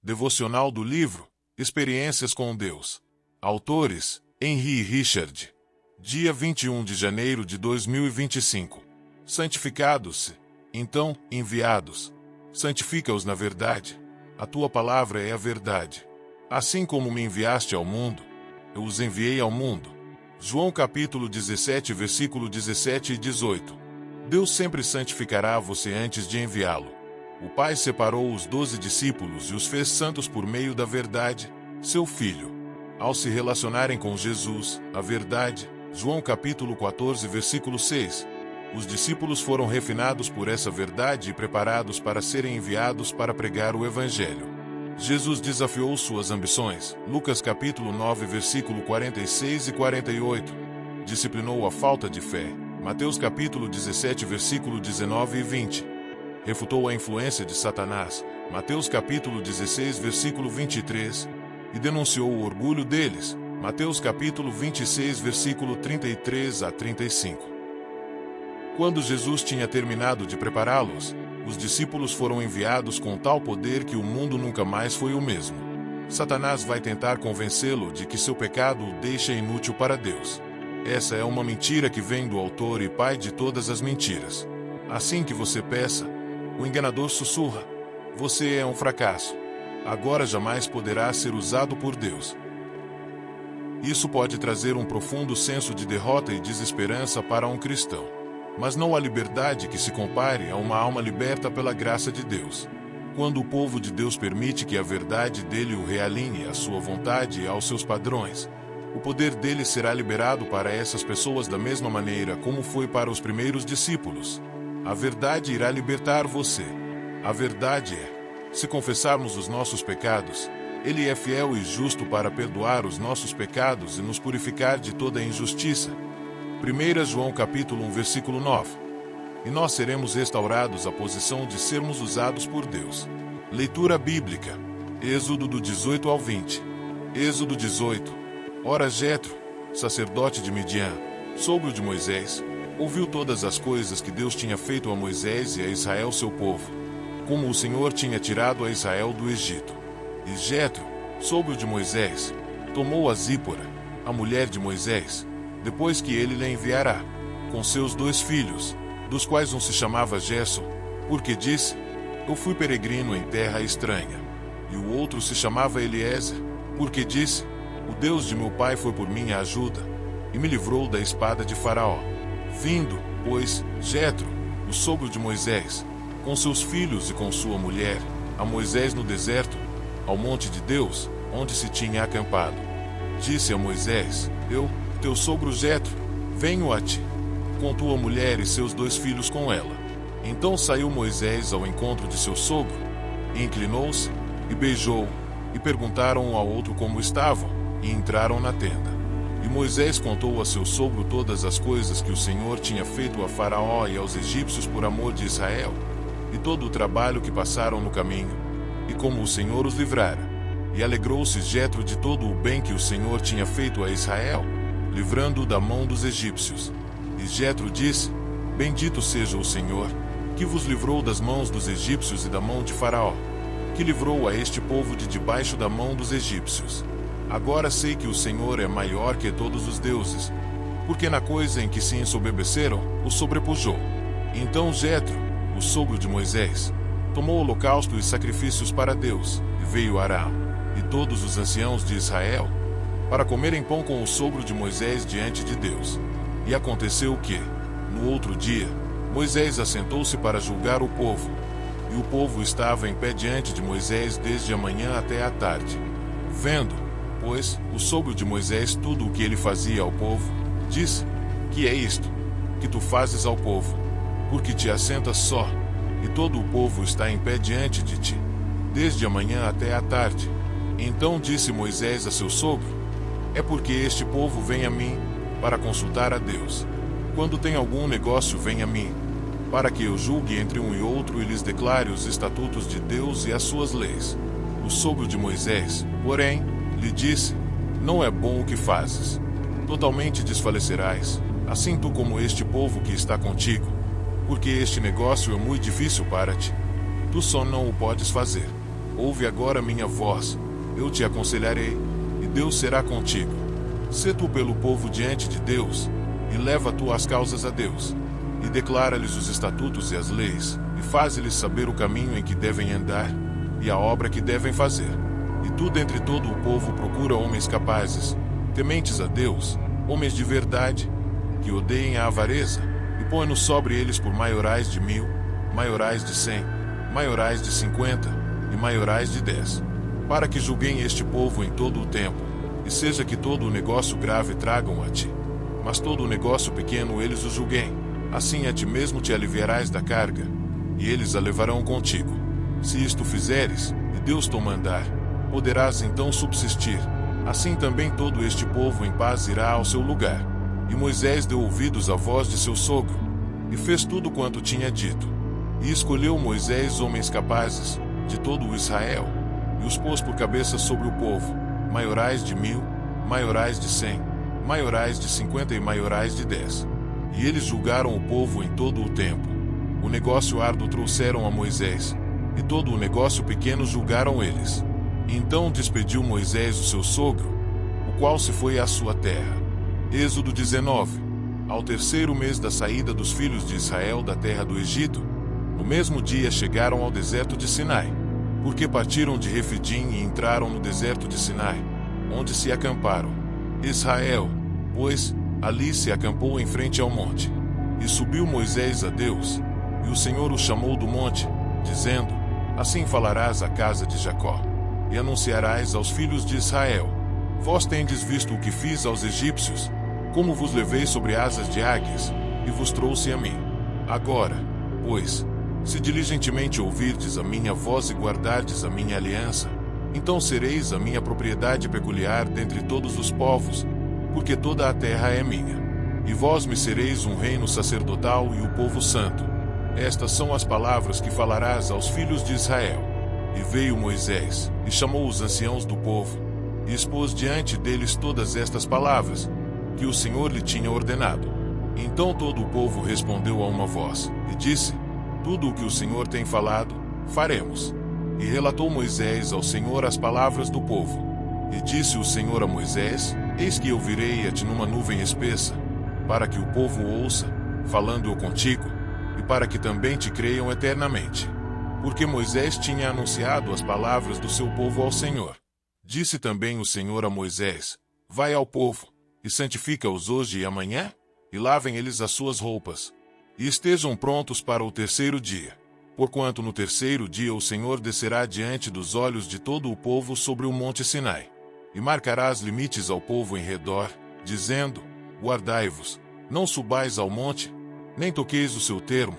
Devocional do livro Experiências com Deus. Autores: Henry e Richard. Dia 21 de janeiro de 2025. Santificados-se, então, enviados. Santifica-os na verdade. A tua palavra é a verdade. Assim como me enviaste ao mundo, eu os enviei ao mundo. João capítulo 17, versículo 17 e 18. Deus sempre santificará você antes de enviá-lo. O Pai separou os 12 discípulos e os fez santos por meio da verdade, seu Filho. Ao se relacionarem com Jesus, a verdade, João capítulo 14, versículo 6, os discípulos foram refinados por essa verdade e preparados para serem enviados para pregar o Evangelho. Jesus desafiou suas ambições, Lucas capítulo 9, versículo 46 e 48. Disciplinou a falta de fé, Mateus capítulo 17, versículo 19 e 20. Refutou a influência de Satanás, Mateus capítulo 16, versículo 23. E denunciou o orgulho deles, Mateus capítulo 26, versículo 33 a 35. Quando Jesus tinha terminado de prepará-los, os discípulos foram enviados com tal poder que o mundo nunca mais foi o mesmo. Satanás vai tentar convencê-lo de que seu pecado o deixa inútil para Deus. Essa é uma mentira que vem do autor e pai de todas as mentiras. Assim que você peça, o enganador sussurra: você é um fracasso. Agora jamais poderá ser usado por Deus. Isso pode trazer um profundo senso de derrota e desesperança para um cristão. Mas não há liberdade que se compare a uma alma liberta pela graça de Deus. Quando o povo de Deus permite que a verdade dele o realinhe à sua vontade e aos seus padrões, o poder dele será liberado para essas pessoas da mesma maneira como foi para os primeiros discípulos. A verdade irá libertar você. A verdade é: se confessarmos os nossos pecados, Ele é fiel e justo para perdoar os nossos pecados e nos purificar de toda injustiça. 1 João capítulo 1, versículo 9. E nós seremos restaurados à posição de sermos usados por Deus. Leitura bíblica. Êxodo do 18 ao 20. Êxodo 18. Ora Jetro, sacerdote de Midian, sogro de Moisés, ouviu todas as coisas que Deus tinha feito a Moisés e a Israel seu povo, como o Senhor tinha tirado a Israel do Egito. E Jetro, sogro de Moisés, tomou a Zípora, a mulher de Moisés, depois que ele lhe enviará, com seus 2 filhos, dos quais um se chamava Gerson, porque disse: eu fui peregrino em terra estranha. E o outro se chamava Eliezer, porque disse: o Deus de meu pai foi por minha ajuda, e me livrou da espada de Faraó. Vindo, pois, Jetro, o sogro de Moisés, com seus filhos e com sua mulher, a Moisés no deserto, ao monte de Deus, onde se tinha acampado. Disse a Moisés: eu, teu sogro Jetro, venho a ti, com tua mulher e seus 2 filhos com ela. Então saiu Moisés ao encontro de seu sogro, e inclinou-se, e beijou, e perguntaram um ao outro como estavam, e entraram na tenda. E Moisés contou a seu sogro todas as coisas que o Senhor tinha feito a Faraó e aos egípcios por amor de Israel, e todo o trabalho que passaram no caminho, e como o Senhor os livrara. E alegrou-se Jetro de todo o bem que o Senhor tinha feito a Israel, livrando-o da mão dos egípcios. E Jetro disse: bendito seja o Senhor, que vos livrou das mãos dos egípcios e da mão de Faraó, que livrou a este povo de debaixo da mão dos egípcios. Agora sei que o Senhor é maior que todos os deuses, porque na coisa em que se ensoberbeceram, o sobrepujou. Então Jetro, o sogro de Moisés, tomou holocausto e sacrifícios para Deus, e veio Arão, e todos os anciãos de Israel, para comerem pão com o sogro de Moisés diante de Deus. E aconteceu que, no outro dia, Moisés assentou-se para julgar o povo, e o povo estava em pé diante de Moisés desde a manhã até a tarde. Vendo, pois, o sogro de Moisés tudo o que ele fazia ao povo, disse: que é isto que tu fazes ao povo? Porque te assentas só, e todo o povo está em pé diante de ti, desde a manhã até a tarde. Então disse Moisés a seu sogro: é porque este povo vem a mim, para consultar a Deus. Quando tem algum negócio, vem a mim, para que eu julgue entre um e outro e lhes declare os estatutos de Deus e as suas leis. O sogro de Moisés, porém, lhe disse: não é bom o que fazes. Totalmente desfalecerás, assim tu como este povo que está contigo, porque este negócio é muito difícil para ti. Tu só não o podes fazer. ouve agora minha voz, eu te aconselharei, e Deus será contigo. Sê tu pelo povo diante de Deus, e leva tu as causas a Deus, e declara-lhes os estatutos e as leis, e faz-lhes saber o caminho em que devem andar, e a obra que devem fazer. E tu dentre todo o povo procura homens capazes, tementes a Deus, homens de verdade, que odeiem a avareza, e põe-nos sobre eles por maiorais de 1000, maiorais de 100, maiorais de 50, e maiorais de 10, para que julguem este povo em todo o tempo, e seja que todo o negócio grave tragam a ti, mas todo o negócio pequeno eles o julguem, assim a ti mesmo te aliviarás da carga, e eles a levarão contigo. Se isto fizeres, e Deus te mandar, poderás então subsistir. Assim também todo este povo em paz irá ao seu lugar. E Moisés deu ouvidos à voz de seu sogro, e fez tudo quanto tinha dito. E escolheu Moisés homens capazes, de todo o Israel, e os pôs por cabeça sobre o povo, maiorais de 1000, maiorais de 100, maiorais de 50 e maiorais de 10. E eles julgaram o povo em todo o tempo. O negócio árduo trouxeram a Moisés, e todo o negócio pequeno julgaram eles. Então despediu Moisés o seu sogro, o qual se foi à sua terra. Êxodo 19. Ao terceiro mês da saída dos filhos de Israel da terra do Egito, no mesmo dia chegaram ao deserto de Sinai, porque partiram de Refidim e entraram no deserto de Sinai, onde se acamparam. Israel, pois, ali se acampou em frente ao monte. E subiu Moisés a Deus, e o Senhor o chamou do monte, dizendo: Assim falarás à casa de Jacó, e anunciarás aos filhos de Israel: Vós tendes visto o que fiz aos egípcios, como vos levei sobre asas de águias, e vos trouxe a mim. Agora, pois, se diligentemente ouvirdes a minha voz e guardardes a minha aliança, então sereis a minha propriedade peculiar dentre todos os povos, porque toda a terra é minha. E vós me sereis um reino sacerdotal e o povo santo. Estas são as palavras que falarás aos filhos de Israel. E veio Moisés, e chamou os anciãos do povo, e expôs diante deles todas estas palavras, que o Senhor lhe tinha ordenado. Então todo o povo respondeu a uma voz, e disse: Tudo o que o Senhor tem falado, faremos. E relatou Moisés ao Senhor as palavras do povo. E disse o Senhor a Moisés: Eis que eu virei a ti numa nuvem espessa, para que o povo ouça, falando eu contigo, e para que também te creiam eternamente. Porque Moisés tinha anunciado as palavras do seu povo ao Senhor. Disse também o Senhor a Moisés: Vai ao povo, e santifica-os hoje e amanhã, e lavem eles as suas roupas, e estejam prontos para o terceiro dia. Porquanto no terceiro dia o Senhor descerá diante dos olhos de todo o povo sobre o monte Sinai, e marcará os limites ao povo em redor, dizendo: Guardai-vos, não subais ao monte, nem toqueis o seu termo.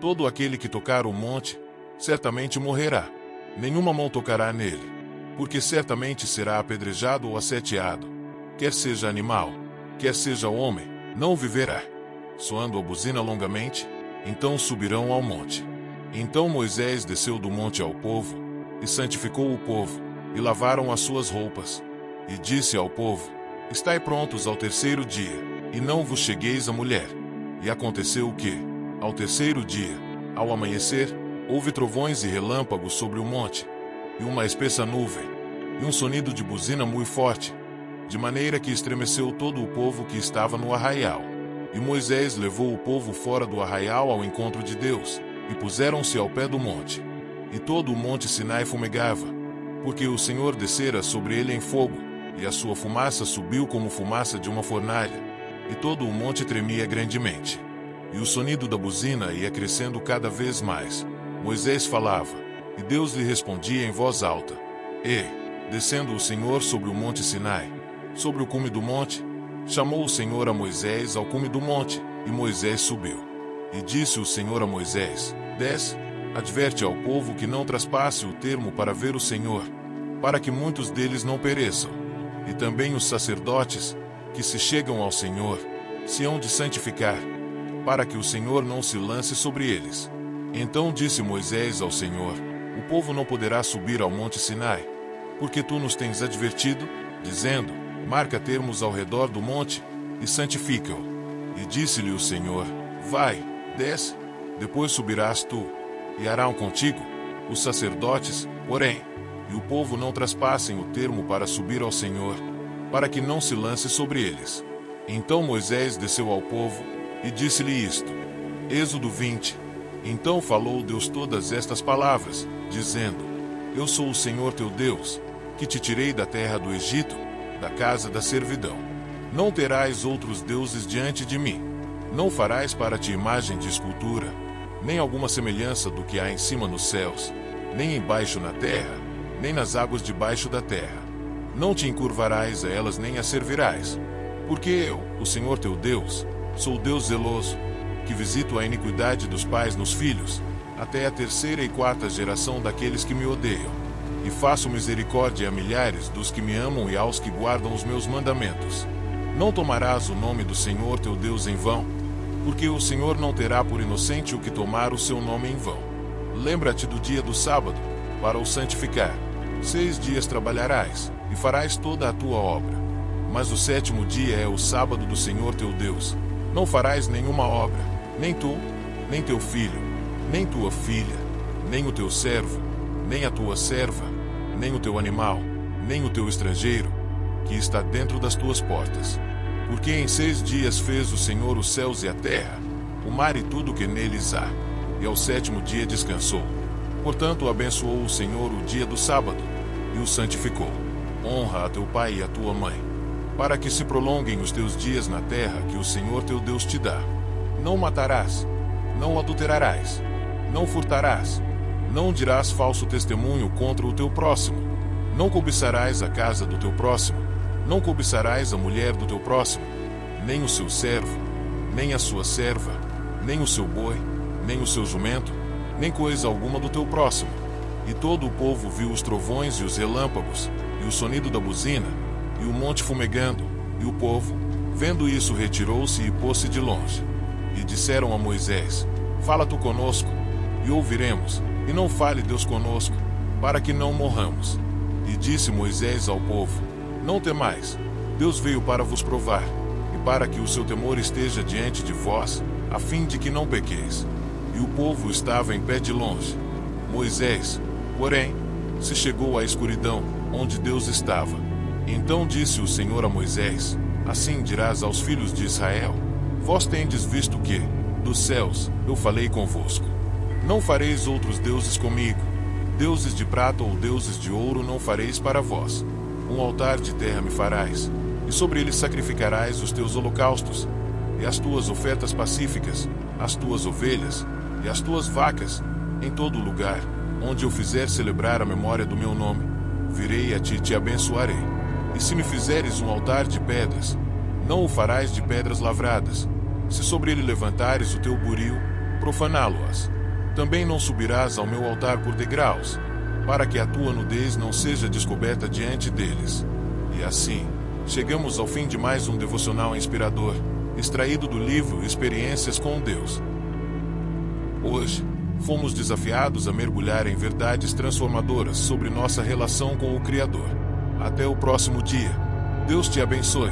Todo aquele que tocar o monte, certamente morrerá. Nenhuma mão tocará nele, porque certamente será apedrejado ou asseteado. Quer seja animal, quer seja homem, não viverá. Soando a buzina longamente, então subirão ao monte. Então Moisés desceu do monte ao povo, e santificou o povo, e lavaram as suas roupas. E disse ao povo: Estai prontos ao terceiro dia, e não vos chegueis à mulher. E aconteceu que, ao terceiro dia, ao amanhecer, houve trovões e relâmpagos sobre o monte, e uma espessa nuvem, e um sonido de buzina muito forte, de maneira que estremeceu todo o povo que estava no arraial. E Moisés levou o povo fora do arraial ao encontro de Deus, e puseram-se ao pé do monte. E todo o monte Sinai fumegava, porque o Senhor descera sobre ele em fogo, e a sua fumaça subiu como fumaça de uma fornalha, e todo o monte tremia grandemente. E o sonido da buzina ia crescendo cada vez mais. Moisés falava, e Deus lhe respondia em voz alta. E, descendo o Senhor sobre o monte Sinai, sobre o cume do monte, chamou o Senhor a Moisés ao cume do monte, e Moisés subiu. E disse o Senhor a Moisés: Desce, adverte ao povo que não traspasse o termo para ver o Senhor, para que muitos deles não pereçam. E também os sacerdotes, que se chegam ao Senhor, se hão de santificar, para que o Senhor não se lance sobre eles. Então disse Moisés ao Senhor: O povo não poderá subir ao monte Sinai, porque tu nos tens advertido, dizendo: Marca termos ao redor do monte, e santifica-o. E disse-lhe o Senhor: Vai, desce, depois subirás tu, e harão contigo os sacerdotes, porém, e o povo não traspassem o termo para subir ao Senhor, para que não se lance sobre eles. Então Moisés desceu ao povo, e disse-lhe isto. Êxodo 20. Então falou Deus todas estas palavras, dizendo: Eu sou o Senhor teu Deus, que te tirei da terra do Egito, da casa da servidão. Não terás outros deuses diante de mim. Não farás para ti imagem de escultura, nem alguma semelhança do que há em cima nos céus, nem embaixo na terra, nem nas águas debaixo da terra. Não te encurvarás a elas nem as servirás. Porque eu, o Senhor teu Deus, sou Deus zeloso, que visito a iniquidade dos pais nos filhos, até a terceira e quarta geração daqueles que me odeiam. E faço misericórdia a milhares dos que me amam e aos que guardam os meus mandamentos. Não tomarás o nome do Senhor teu Deus em vão, porque o Senhor não terá por inocente o que tomar o seu nome em vão. Lembra-te do dia do sábado, para o santificar. 6 dias trabalharás, e farás toda a tua obra. Mas o 7º dia é o sábado do Senhor teu Deus. Não farás nenhuma obra, nem tu, nem teu filho, nem tua filha, nem o teu servo, nem a tua serva, nem o teu animal, nem o teu estrangeiro, que está dentro das tuas portas. Porque em 6 dias fez o Senhor os céus e a terra, o mar e tudo o que neles há, e ao 7º dia descansou. Portanto abençoou o Senhor o dia do sábado, e o santificou. Honra a teu pai e a tua mãe, para que se prolonguem os teus dias na terra que o Senhor teu Deus te dá. Não matarás, não adulterarás, não furtarás, não dirás falso testemunho contra o teu próximo, não cobiçarás a casa do teu próximo, não cobiçarás a mulher do teu próximo, nem o seu servo, nem a sua serva, nem o seu boi, nem o seu jumento, nem coisa alguma do teu próximo. E todo o povo viu os trovões e os relâmpagos, e o sonido da buzina, e o monte fumegando, e o povo, vendo isso, retirou-se e pôs-se de longe. E disseram a Moisés: Fala tu conosco, e ouviremos, e não fale Deus conosco, para que não morramos. E disse Moisés ao povo: Não temais, Deus veio para vos provar, e para que o seu temor esteja diante de vós, a fim de que não pequeis. E o povo estava em pé de longe. Moisés, porém, se chegou à escuridão, onde Deus estava. Então disse o Senhor a Moisés: Assim dirás aos filhos de Israel: Vós tendes visto que, dos céus, eu falei convosco. Não fareis outros deuses comigo. Deuses de prata ou deuses de ouro não fareis para vós. Um altar de terra me farás, e sobre ele sacrificarás os teus holocaustos, e as tuas ofertas pacíficas, as tuas ovelhas, e as tuas vacas, em todo lugar, onde eu fizer celebrar a memória do meu nome. Virei a ti e te abençoarei. E se me fizeres um altar de pedras, não o farás de pedras lavradas. Se sobre ele levantares o teu buril, profaná-lo-ás. Também não subirás ao meu altar por degraus, para que a tua nudez não seja descoberta diante deles. E assim, chegamos ao fim de mais um devocional inspirador, extraído do livro Experiências com Deus. Hoje, fomos desafiados a mergulhar em verdades transformadoras sobre nossa relação com o Criador. Até o próximo dia. Deus te abençoe.